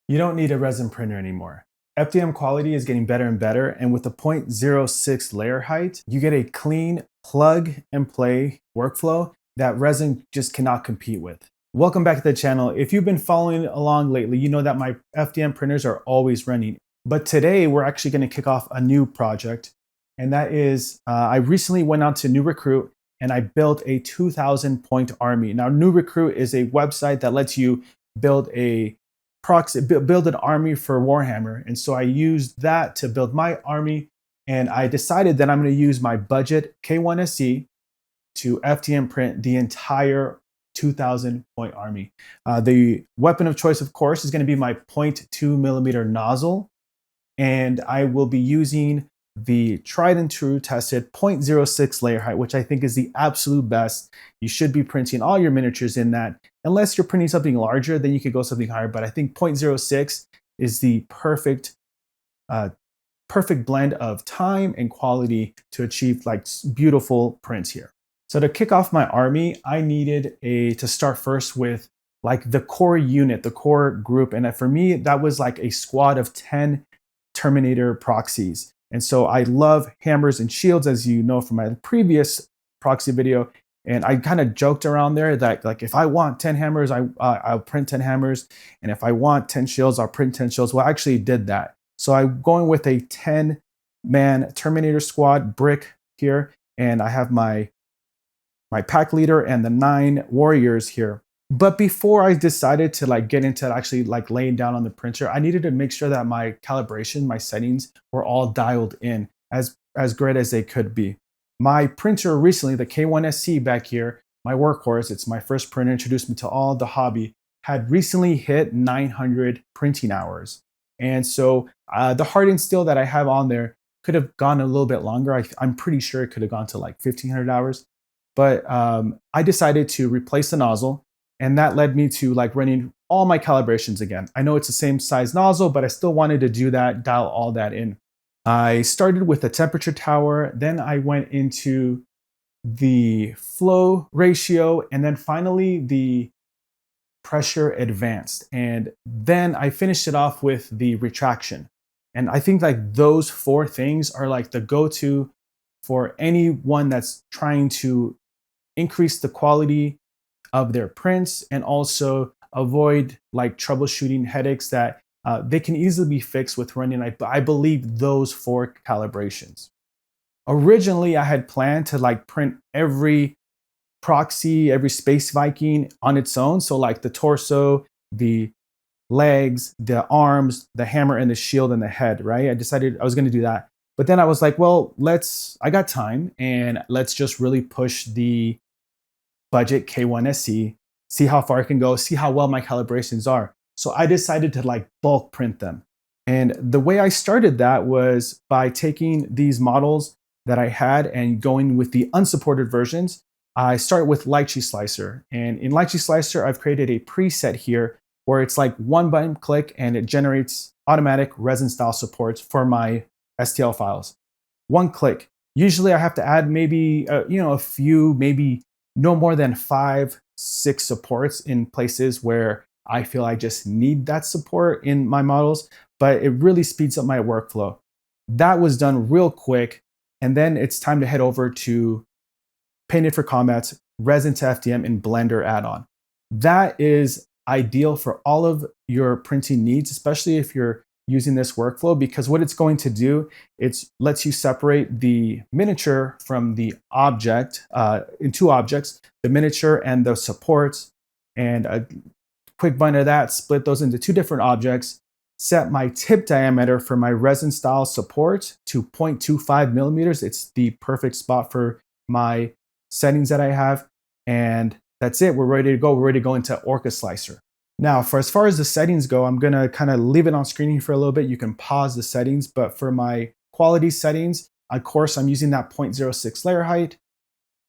You don't need a resin printer anymore. FDM quality is getting better and better, and with the 0.06 layer height, you get a clean plug and play workflow that resin just cannot compete with. Welcome back to the channel. If you've been following along lately, you know that my FDM printers are always running. But today we're actually going to kick off a new project, and that is I recently went out to New Recruit and I built a 2,000 point army. Now, New Recruit is a website that lets you build a build an army for Warhammer. And so I used that to build my army. And I decided that I'm going to use my budget K1SE to FDM print the entire 2,000 point army. The weapon of choice, of course, is going to be my 0.2 millimeter nozzle. And I will be using the tried and true tested 0.06 layer height, which I think is the absolute best. You should be printing all your miniatures in that. Unless you're printing something larger, then you could go something higher. But I think 0.06 is the perfect blend of time and quality to achieve like beautiful prints here. So to kick off my army, I needed to start first with like the core unit, the core group. And for me, that was like a squad of 10 Terminator proxies. And so I love hammers and shields, as you know from my previous proxy video. And I kind of joked around there that like if I want 10 hammers, I'll print 10 hammers. And if I want 10 shields, I'll print 10 shields. Well, I actually did that. So I'm going with a 10-man Terminator squad brick here. And I have my pack leader and the 9 warriors here. But before I decided to like get into actually like laying down on the printer, I needed to make sure that my calibration, my settings were all dialed in as great as they could be. My printer recently, the K1SE back here, my workhorse, it's my first printer, introduced me to all the hobby, had recently hit 900 printing hours. And so the hardened steel that I have on there could have gone a little bit longer. I'm pretty sure it could have gone to like 1,500 hours. But I decided to replace the nozzle. And that led me to like running all my calibrations again. I know it's the same size nozzle, but I still wanted to do that, dial all that in. I started with the temperature tower, then I went into the flow ratio, and then finally the pressure advanced. And then I finished it off with the retraction. And I think like those 4 things are like the go-to for anyone that's trying to increase the quality of their prints and also avoid like troubleshooting headaches that they can easily be fixed with running, I believe, those 4 calibrations. Originally, I had planned to like print every proxy, every Space Viking on its own. So like the torso, the legs, the arms, the hammer and the shield and the head, right? I decided I was going to do that. But then I was like, well, I got time and let's just really push the budget K1SE, see how far I can go, see how well my calibrations are. So I decided to like bulk print them. And the way I started that was by taking these models that I had and going with the unsupported versions. I start with LikeAHero. And in LikeAHero, I've created a preset here where it's like one button click and it generates automatic resin style supports for my STL files. One click. Usually I have to add maybe a few, maybe no more than 5-6 supports in places where I feel I just need that support in my models, but it really speeds up my workflow. That was done real quick. And then it's time to head over to Painted for Combat's Resin to FDM in Blender add-on. That is ideal for all of your printing needs, especially if you're using this workflow, because what it's going to do, it lets you separate the miniature from the object in 2 objects, the miniature and the supports. And a quick bind of that, split those into 2 different objects, set my tip diameter for my resin style support to 0.25 millimeters. It's the perfect spot for my settings that I have. And that's it. We're ready to go. We're ready to go into OrcaSlicer. Now, for as far as the settings go, I'm going to kind of leave it on screen for a little bit. You can pause the settings, but for my quality settings, of course, I'm using that 0.06 layer height.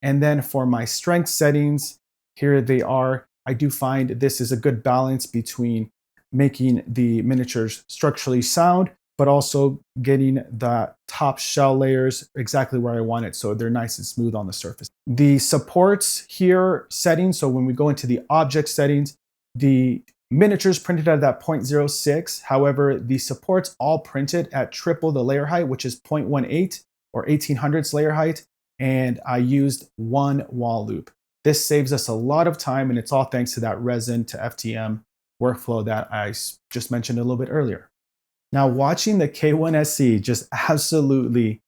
And then for my strength settings, here they are. I do find this is a good balance between making the miniatures structurally sound, but also getting the top shell layers exactly where I want it, so they're nice and smooth on the surface. The supports here settings, so when we go into the object settings, the miniatures printed at that 0.06. However, the supports all printed at triple the layer height, which is 0.18 or 1800ths layer height. And I used one wall loop. This saves us a lot of time, and it's all thanks to that resin to FDM workflow that I just mentioned a little bit earlier. Now, watching the K1SE just absolutely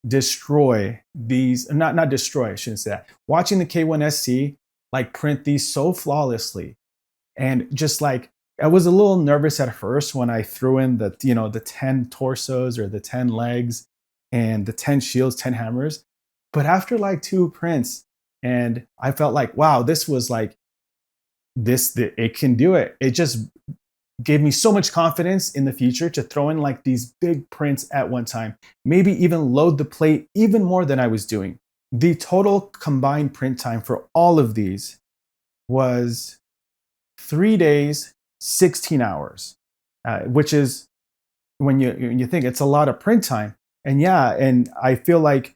destroy these, not destroy, I shouldn't say that. Watching the K1SE like print these so flawlessly, and just like, I was a little nervous at first when I threw in the, the 10 torsos or the 10 legs and the 10 shields, 10 hammers. But after like 2 prints, and I felt like, wow, this was like, it can do it. It just gave me so much confidence in the future to throw in like these big prints at one time, maybe even load the plate even more than I was doing. The total combined print time for all of these was 3 days, 16 hours, which is, when you think, it's a lot of print time. And yeah, and I feel like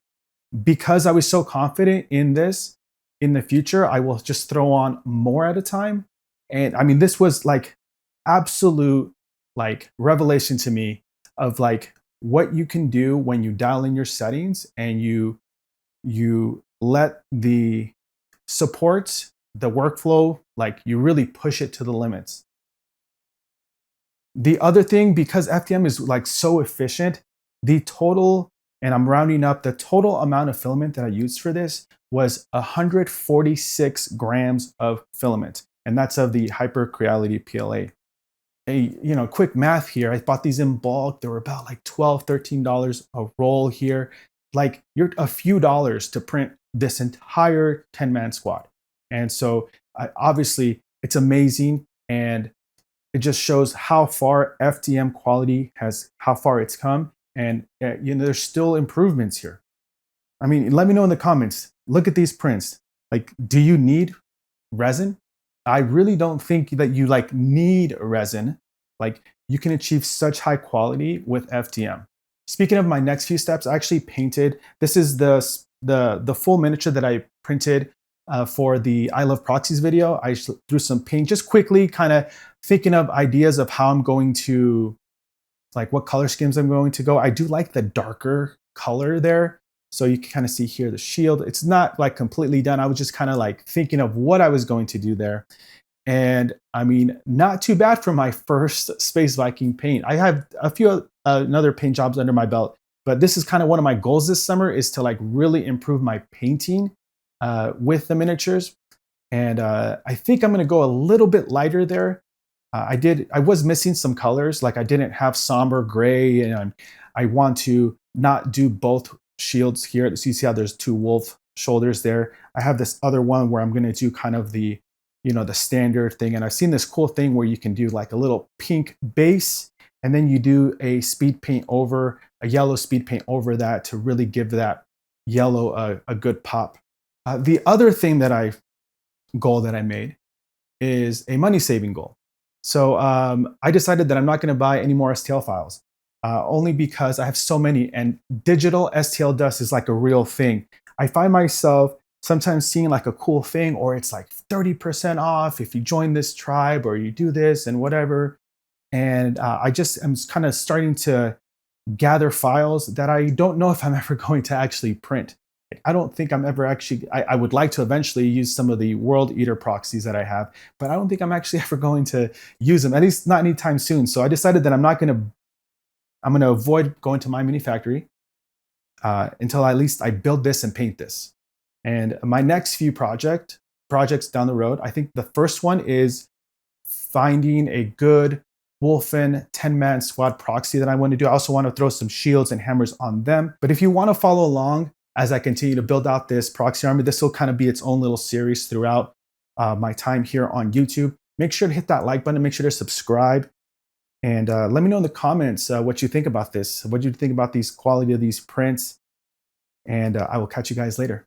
because I was so confident in this, in the future, I will just throw on more at a time. And I mean, this was like absolute like revelation to me of like what you can do when you dial in your settings and you let the supports, the workflow, like you really push it to the limits. The other thing, because FDM is like so efficient, the total, and I'm rounding up, the total amount of filament that I used for this was 146 grams of filament. And that's of the Hyper Creality PLA. Quick math here. I bought these in bulk. They were about like $12, $13 a roll here. Like, you're a few dollars to print this entire 10-man squad. And so obviously it's amazing. And it just shows how far FDM quality how far it's come. And there's still improvements here. I mean, let me know in the comments. Look at these prints. Like, do you need resin? I really don't think that you like need resin. Like, you can achieve such high quality with FDM. Speaking of my next few steps, I actually painted. This is the full miniature that I printed for the I Love Proxies video. I threw some paint just quickly, kind of thinking of ideas of how I'm going to, like, what color schemes I'm going to go. I do like the darker color there. So you can kind of see here the shield. It's not like completely done. I was just kind of like thinking of what I was going to do there. And I mean, not too bad for my first Space Viking paint. I have a few another paint jobs under my belt, but this is kind of one of my goals this summer, is to like really improve my painting with the miniatures. And I think I'm going to go a little bit lighter there. I was missing some colors, like I didn't have somber gray, and I want to not do both shields here. So you see how there's 2 wolf shoulders there. I have this other one where I'm going to do kind of the, the standard thing. And I've seen this cool thing where you can do like a little pink base, and then you do a speed paint over, a yellow speed paint over that to really give that yellow a good pop. The other thing goal that I made is a money saving goal. So I decided that I'm not going to buy any more STL files, only because I have so many, and digital STL dust is like a real thing. I find myself sometimes seeing like a cool thing, or it's like 30% off if you join this tribe or you do this and whatever. And I'm kind of starting to gather files that I don't know if I'm ever going to actually print. I don't think I'm ever actually, I would like to eventually use some of the World Eater proxies that I have, but I don't think I'm actually ever going to use them, at least not anytime soon. So I decided that I'm going to avoid going to my mini factory until at least I build this and paint this. And my next few projects down the road, I think the first one is finding a good Wolfen 10-man squad proxy that I want to do. I also want to throw some shields and hammers on them. But if you want to follow along as I continue to build out this proxy army, this will kind of be its own little series throughout my time here on YouTube. Make sure to hit that like button, make sure to subscribe, and let me know in the comments what you think about this. What do you think about these quality of these prints? And I will catch you guys later.